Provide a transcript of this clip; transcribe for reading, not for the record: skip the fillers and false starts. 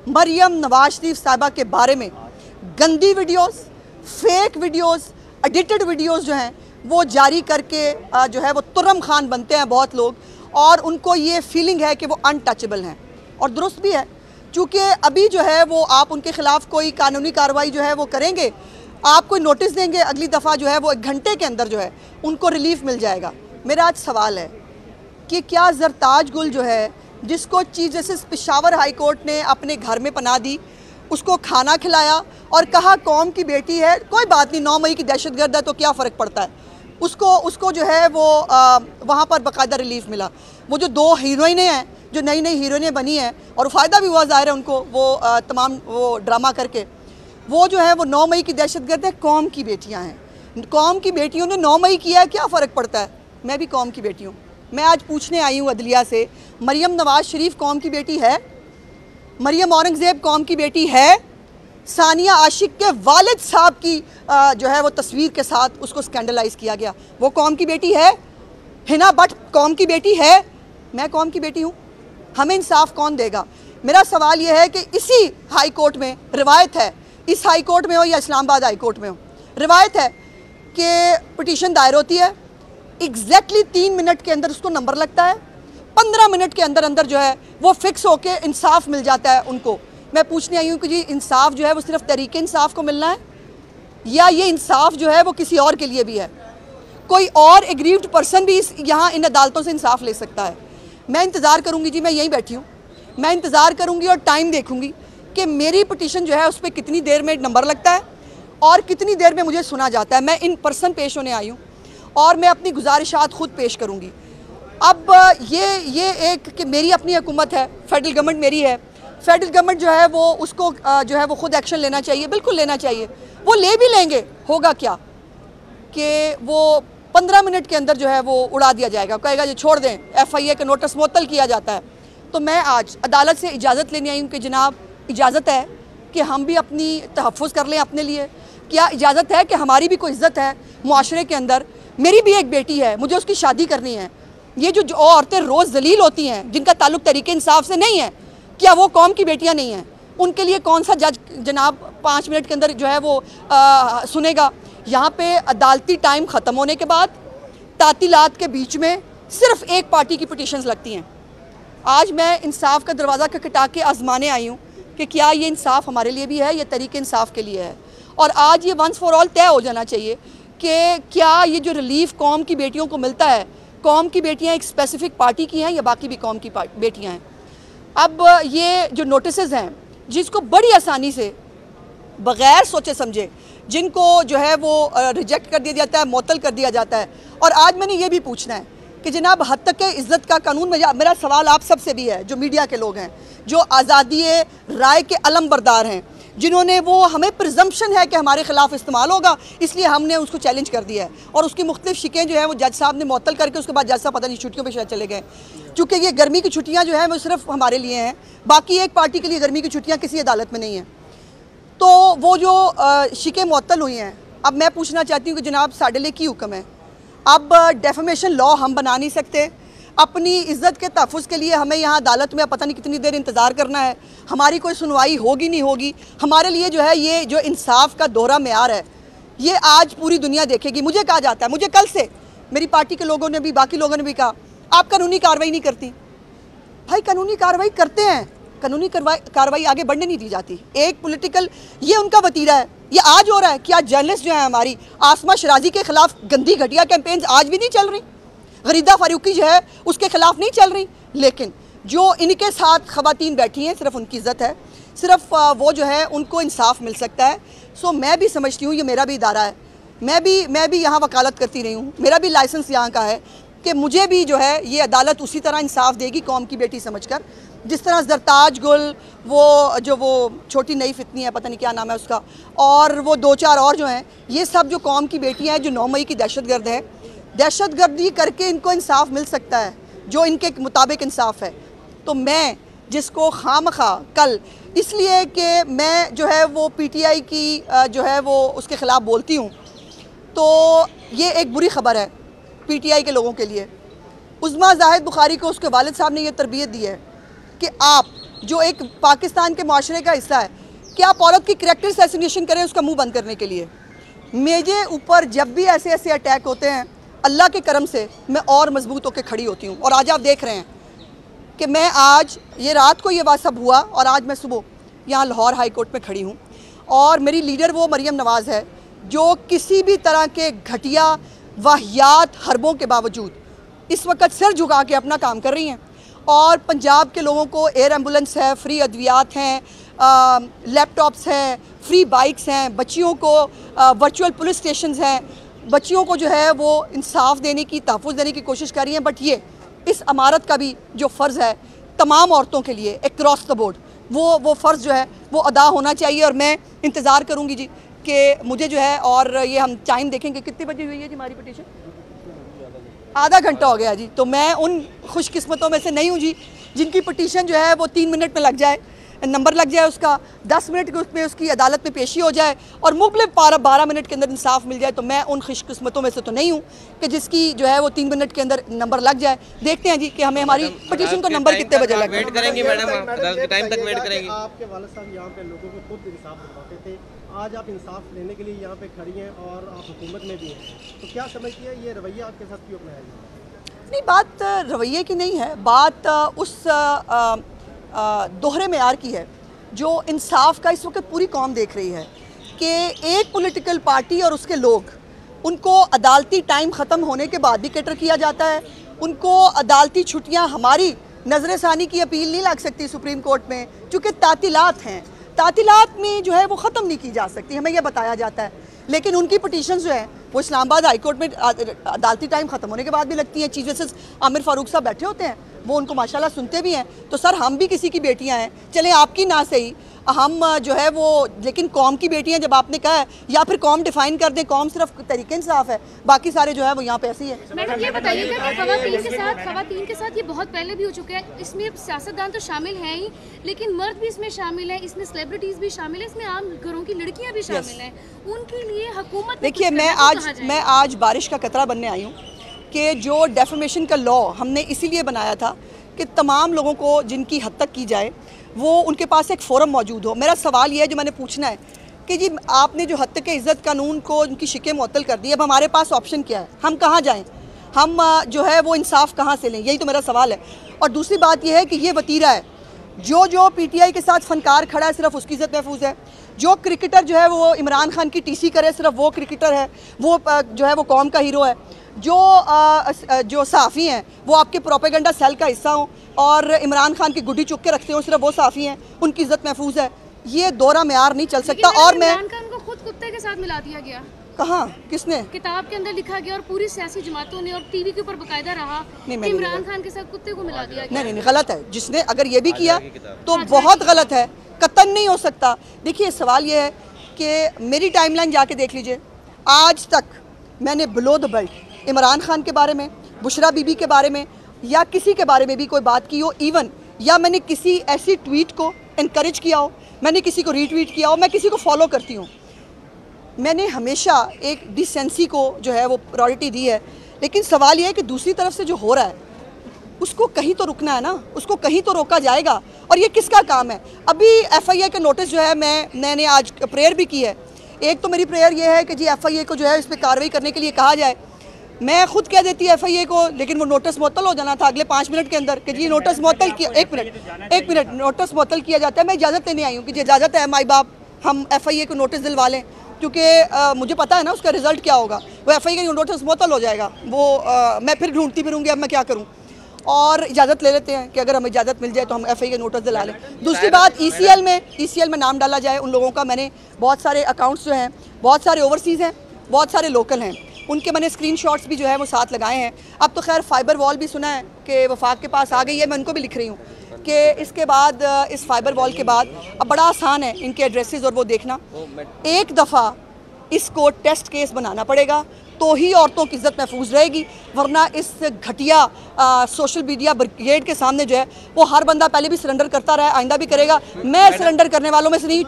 मरियम नवाज शरीफ साहिबा के बारे में गंदी videos, fake videos, edited videos जो हैं वो जारी करके जो है वो तुर्रम खान बनते हैं बहुत लोग, और उनको ये फीलिंग है कि वो अनटचेबल हैं। और दुरुस्त भी है, चूँकि अभी जो है वो आप उनके ख़िलाफ़ कोई कानूनी कार्रवाई जो है वो करेंगे, आप कोई नोटिस देंगे, अगली दफ़ा जो है वो 1 घंटे के अंदर जो है उनको रिलीफ मिल जाएगा। मेरा आज सवाल है कि क्या ज़रताज गुल जो है, जिसको chief justice Peshawar high court ने अपने घर में पनाह दी, उसको खाना खिलाया और कहा कौम की बेटी है, कोई बात नहीं, 9 मई की दहशतगर्द है तो क्या फ़र्क पड़ता है, उसको जो है वो वहाँ पर बाकायदा रिलीफ मिला। वो जो 2 हीरोइनें हैं जो नई नई हीरोइनें बनी हैं, और फ़ायदा भी हुआ ज़ाहिर है उनको, वो तमाम वो ड्रामा करके, वो जो है वो 9 मई की दहशतगर्द है, कौम की बेटियाँ हैं। कौम की बेटियों ने 9 मई किया है, क्या फ़र्क पड़ता है, मैं भी कौम की बेटी हूँ। मैं आज पूछने आई हूँ अदलिया से, मरियम नवाज शरीफ कौम की बेटी है? मरियम औरंगज़ेब कौम की बेटी है? सानिया आशिक के वालिद साहब की जो है वो तस्वीर के साथ उसको स्कैंडलाइज किया गया, वो कौम की बेटी है? हिना भट्ट कौम की बेटी है? मैं कौम की बेटी हूँ। हमें इंसाफ कौन देगा? मेरा सवाल ये है कि इसी हाई कोर्ट में रिवायत है, इस हाई कोर्ट में हो या इस्लामाबाद हाई कोर्ट में हो, रिवायत है कि पिटीशन दायर होती है, एग्जैक्टली 3 मिनट के अंदर उसको नंबर लगता है, 15 मिनट के अंदर अंदर जो है वो फिक्स होके इंसाफ मिल जाता है उनको। मैं पूछने आई हूँ कि जी इंसाफ जो है वो सिर्फ तरीके इंसाफ को मिलना है, या ये इंसाफ जो है वो किसी और के लिए भी है? कोई और एग्रीव्ड पर्सन भी यहाँ इन अदालतों से इंसाफ ले सकता है? मैं इंतज़ार करूँगी जी, मैं यहीं बैठी हूँ, मैं इंतज़ार करूँगी और टाइम देखूँगी कि मेरी पिटीशन जो है उस पर कितनी देर में नंबर लगता है और कितनी देर में मुझे सुना जाता है। मैं इन पर्सन पेश होने आई हूँ और मैं अपनी गुजारिशात खुद पेश करूँगी। अब ये एक कि मेरी अपनी हुकूमत है, फेडरल गवर्नमेंट मेरी है, फेडरल गवर्नमेंट जो है वो उसको जो है वो खुद एक्शन लेना चाहिए, बिल्कुल लेना चाहिए। वो ले भी लेंगे, होगा क्या कि वो 15 मिनट के अंदर जो है वो उड़ा दिया जाएगा, कहेगा जी छोड़ दें, FIA का नोटिस मुअत्तल किया जाता है। तो मैं आज अदालत से इजाज़त लेने आई हूँ कि जनाब इजाज़त है कि हम भी अपनी तहफ़्फ़ुज़ कर लें अपने लिए, क्या इजाज़त है कि हमारी भी कोई इज़्ज़त है मुआशरे के अंदर? मेरी भी एक बेटी है, मुझे उसकी शादी करनी है। ये जो औरतें रोज़ जलील होती हैं, जिनका ताल्लुक़ तरीके इंसाफ से नहीं है, क्या वो कौम की बेटियाँ नहीं हैं? उनके लिए कौन सा जज जनाब 5 मिनट के अंदर जो है वो सुनेगा? यहाँ पे अदालती टाइम ख़त्म होने के बाद तातीलात के बीच में सिर्फ एक पार्टी की पिटीशंस लगती हैं। आज मैं इंसाफ का दरवाज़ा खटखटा के आजमाने आई हूँ कि क्या ये इंसाफ हमारे लिए भी है, ये तरीके इंसाफ के लिए है। और आज ये वंस फॉर ऑल तय हो जाना चाहिए कि क्या ये जो रिलीफ कौम की बेटियों को मिलता है, कौम की बेटियाँ एक स्पेसिफिक पार्टी की हैं या बाकी भी कौम की बेटियाँ हैं। अब ये जो नोटिसेस हैं जिसको बड़ी आसानी से बग़ैर सोचे समझे जिनको जो है वो रिजेक्ट कर दिया जाता है, मुअत्तल कर दिया जाता है। और आज मैंने ये भी पूछना है कि जनाब हद तक इज़्ज़त का कानून, मेरा सवाल आप सब से भी है जो मीडिया के लोग हैं, जो आज़ादी राय के अलमबरदार हैं, जिन्होंने वो हमें प्रिजम्पशन है कि हमारे ख़िलाफ़ इस्तेमाल होगा इसलिए हमने उसको चैलेंज कर दिया है, और उसकी मुख्तलिफ शिकें जो है वो जज साहब ने मुअत्तल करके उसके बाद जज साहब पता नहीं छुट्टियों पर शायद चले गए। चूँकि ये गर्मी की छुट्टियाँ जो हैं वो सिर्फ हमारे लिए हैं, बाकी एक पार्टी के लिए गर्मी की छुट्टियाँ किसी अदालत में नहीं हैं। तो वो जो शिकें मुअत्तल हुई हैं, अब मैं पूछना चाहती हूँ कि जनाब साढ़े लिए की हुक्म है? अब डेफेमेशन लॉ हम बना नहीं सकते, अपनी इज़्ज़त के तहफ़्फ़ुज़ के लिए हमें यहाँ अदालत में पता नहीं कितनी देर इंतज़ार करना है, हमारी कोई सुनवाई होगी नहीं होगी। हमारे लिए जो है ये जो इंसाफ का दोहरा मेयार है ये आज पूरी दुनिया देखेगी। मुझे कहा जाता है, मुझे कल से मेरी पार्टी के लोगों ने भी, बाकी लोगों ने भी कहा आप कानूनी कार्रवाई नहीं करती। भाई कानूनी कार्रवाई करते हैं, कानूनी कार्रवाई आगे बढ़ने नहीं दी जाती। एक पॉलिटिकल, ये उनका वतीरा है, ये आज हो रहा है। क्या जर्नलिस्ट जो है हमारी आसमा शराजी के खिलाफ गंदी घटिया कैंपेन्स आज भी नहीं चल रही? गरीदा फारूकी जो है उसके खिलाफ नहीं चल रही? लेकिन जो इनके साथ ख़वातीन बैठी हैं सिर्फ उनकी इज़्ज़त है, सिर्फ वो जो है उनको इंसाफ मिल सकता है। सो मैं भी समझती हूँ ये मेरा भी इदारा है, मैं भी यहाँ वकालत करती रही हूँ, मेरा भी लाइसेंस यहाँ का है कि मुझे भी जो है ये अदालत उसी तरह इंसाफ देगी कौम की बेटी समझकर, जिस तरह ज़रताज गुल, वो छोटी नई फितनी है, पता नहीं क्या नाम है उसका, और वो 2-4 और जो हैं, ये सब जो कौम की बेटियां हैं जो 9 मई की दहशतगर्द है, दहशतगर्दी करके इनको इंसाफ मिल सकता है जो इनके मुताबिक इंसाफ है। तो मैं जिसको खामखा कल इसलिए कि मैं जो है वो PTI की जो है वो उसके ख़िलाफ़ बोलती हूँ, तो ये एक बुरी ख़बर है PTI के लोगों के लिए। उज़्मा जाहिद बुखारी को उसके वालिद साहब ने ये तरबियत दी है कि आप जो एक पाकिस्तान के माशरे का हिस्सा है, कि आप औरत की करैक्टर असैसिनेशन करें उसका मुंह बंद करने के लिए। मेरे ऊपर जब भी ऐसे ऐसे अटैक होते हैं, अल्लाह के करम से मैं और मजबूत होकर खड़ी होती हूँ। और आज आप देख रहे हैं कि मैं आज ये रात को ये बात सब हुआ और आज मैं सुबह यहाँ लाहौर हाई कोर्ट में खड़ी हूँ और मेरी लीडर वो मरियम नवाज़ है जो किसी भी तरह के घटिया वाहियात हरबों के बावजूद इस वक्त सर झुका के अपना काम कर रही हैं। और पंजाब के लोगों को एयर एम्बुलेंस है, फ्री अद्वियात हैं, लैपटॉप्स हैं, फ्री बाइक्स हैं, बच्चियों को वर्चुअल पुलिस स्टेशंस हैं, बच्चियों को जो है वो इंसाफ देने की, तहफ़्फ़ुज़ देने की कोशिश कर रही हैं। बट ये इस अमारत का भी जो फ़र्ज़ है तमाम औरतों के लिए अक्रॉस द बोर्ड, वो फ़र्ज़ जो है वो अदा होना चाहिए। और मैं इंतज़ार करूँगी जी कि मुझे जो है, और ये हम टाइम देखेंगे कितने बजे हुई है जी हमारी पिटीशन, आधा घंटा हो गया जी। तो मैं उन खुशकिस्मतों में से नहीं हूँ जी जिनकी पिटीशन जो है वो 3 मिनट में लग जाए, नंबर लग जाए उसका, 10 मिनट के उसमें उसकी अदालत में पेशी हो जाए और मुकम्मल 12 मिनट के अंदर इंसाफ मिल जाए। तो मैं उन खुशकिस्मतों में से तो नहीं हूँ कि जिसकी जो है वो 3 मिनट के अंदर नंबर लग जाए। देखते हैं जी कि हमें हमारी पिटीशन को नंबर कितने बजे लग वेट करेंगे मैडम, अदालत के टाइम तक वेट करेंगे। आपके वालिद साहब यहाँ पे लोगों को खुद इंसाफ दिलवाते थे, आज आप इंसाफ लेने के लिए यहाँ पे खड़ी हैं और आप हुकूमत में भी हैं, तो क्या समझती है ये रवैया आपके साथ क्यों अपनाया गया? नहीं, बात रवैये की नहीं है, बात उस दोहरे मेयार की है जो इंसाफ का इस वक्त पूरी कौम देख रही है कि एक पॉलिटिकल पार्टी और उसके लोग, उनको अदालती टाइम ख़त्म होने के बाद भी कैटर किया जाता है। उनको अदालती छुट्टियां, हमारी नजर सानी की अपील नहीं लग सकती सुप्रीम कोर्ट में क्योंकि तातीलात हैं, तातीलात में जो है वो ख़त्म नहीं की जा सकती, हमें यह बताया जाता है। लेकिन उनकी पिटीशन जो है वो इस्लामाबाद हाई कोर्ट में अदालती टाइम ख़त्म होने के बाद भी लगती हैं। चीफ जस्टिस आमिर फारूक साहब बैठे होते हैं, वो उनको माशाल्लाह सुनते भी हैं। तो सर, हम भी किसी की बेटियां हैं, चलें आपकी ना सही, हम जो है वो, लेकिन कौम की बेटियां जब आपने कहा है, या फिर कौम डिफाइन कर दें, कौम सिर्फ तरीके इंसाफ है, बाकी सारे जो है वो यहाँ पे ऐसे ही है। मैडम ये बताइएगा कि खवातीन के साथ ये बहुत पहले भी हो चुका है, इसमें सियासतदान तो शामिल हैं ही, लेकिन मर्द भी इसमें शामिल है, इसमें सेलिब्रिटीज़ भी शामिल है, इसमें आम घरों की लड़कियाँ भी शामिल हैं। उनके लिए हुकूमत, देखिए, मैं आज बारिश का कतरा बनने आई हूँ कि जो डेफेमेशन का लॉ हमने इसीलिए बनाया था कि तमाम लोगों को जिनकी हद तक की जाए वो उनके पास एक फ़ोरम मौजूद हो। मेरा सवाल ये है जो मैंने पूछना है कि जी आपने जो हद तक इज़्ज़त कानून को उनकी शिकें मुअत्तल कर दी, अब हमारे पास ऑप्शन क्या है, हम कहाँ जाएं, हम जो है वो इंसाफ कहाँ से लें, यही तो मेरा सवाल है। और दूसरी बात यह है कि ये वतीरा है, जो पीटीआई के साथ फनकार खड़ा है सिर्फ उसकी इज़्ज़त महफूज है, जो क्रिकेटर जो है वो इमरान खान की टीसी करे सिर्फ वो क्रिकेटर है, वो जो है वो कौम का हीरो है, जो सहाफ़ी हैं वो आपके प्रोपेगेंडा सेल का हिस्सा हों और इमरान खान की गुड्डी चुक के रखते हो, सिर्फ वो सहाफ़ी हैं, उनकी इज़्ज़त महफूज है। ये दोहरा मेयार नहीं चल सकता। और मैं इमरान खान को खुद कुत्ते के साथ मिला दिया गया, कहाँ, किसने? किताब के अंदर लिखा गया और पूरी सियासी जमातों ने और टीवी के ऊपर बकायदा रहा इमरान खान के साथ कुत्ते को मिला दिया गया। नहीं, गलत है। जिसने अगर ये भी किया तो बहुत गलत है, कतन नहीं हो सकता। देखिए, सवाल ये है कि मेरी टाइमलाइन जाके देख लीजिए, आज तक मैंने below the belt Imran Khan के बारे में, बुशरा बीबी के बारे में या किसी के बारे में भी कोई बात की हो, इवन या मैंने किसी ऐसी ट्वीट को इनकरेज किया हो, मैंने किसी को रीट्वीट किया हो, मैं किसी को फॉलो करती हूँ, मैंने हमेशा एक डिसेंसी को जो है वो प्रायोरिटी दी है। लेकिन सवाल ये है कि दूसरी तरफ से जो हो रहा है उसको कहीं तो रुकना है ना, उसको कहीं तो रोका जाएगा। और ये किसका काम है? अभी FIA के नोटिस जो है मैंने आज प्रेयर भी की है। एक तो मेरी प्रेयर ये है कि जी FIA को जो है इस पर कार्रवाई करने के लिए कहा जाए। मैं खुद कह देती है FIA को, लेकिन वो नोटिस मुअत्तल हो जाना था अगले 5 मिनट के अंदर कि जी नोटिस मुअत्तल किया। एक मिनट नोटिस मुअत्तल किया जाता है। मैं इजाज़त लेने आई हूँ कि जी इजाज़त है माई बाप हम FIA को नोटिस दिलवा लें, क्योंकि मुझे पता है ना उसका रिजल्ट क्या होगा। वो FIA का नोटिस मुअत्तल हो जाएगा, वो मैं फिर ढूंढती फिरूँगी अब मैं क्या करूँ। और इजाज़त ले लेते हैं कि अगर हमें इजाज़त मिल जाए तो हम FIA के नोटिस दिला लें। दूसरी बात, ECL में नाम डाला जाए उन लोगों का। मैंने बहुत सारे अकाउंट्स जो हैं, बहुत सारे ओवरसीज़ हैं, बहुत सारे लोकल हैं, उनके मैंने स्क्रीनशॉट्स भी जो है वो साथ लगाए हैं। अब तो खैर फाइबर वॉल भी सुना है कि वफाक के पास आ गई है, मैं उनको भी लिख रही हूँ कि इसके बाद इस फाइबर वॉल के बाद अब बड़ा आसान है इनके एड्रेसेस और वो देखना। एक दफ़ा इसको टेस्ट केस बनाना पड़ेगा तो ही औरतों की इज्जत महफूज रहेगी, वरना इस घटिया सोशल मीडिया ब्रिगेड के सामने जो है वो हर बंदा पहले भी सरेंडर करता रहा है, आइंदा भी करेगा। मैं सरेंडर करने वालों में से नहीं।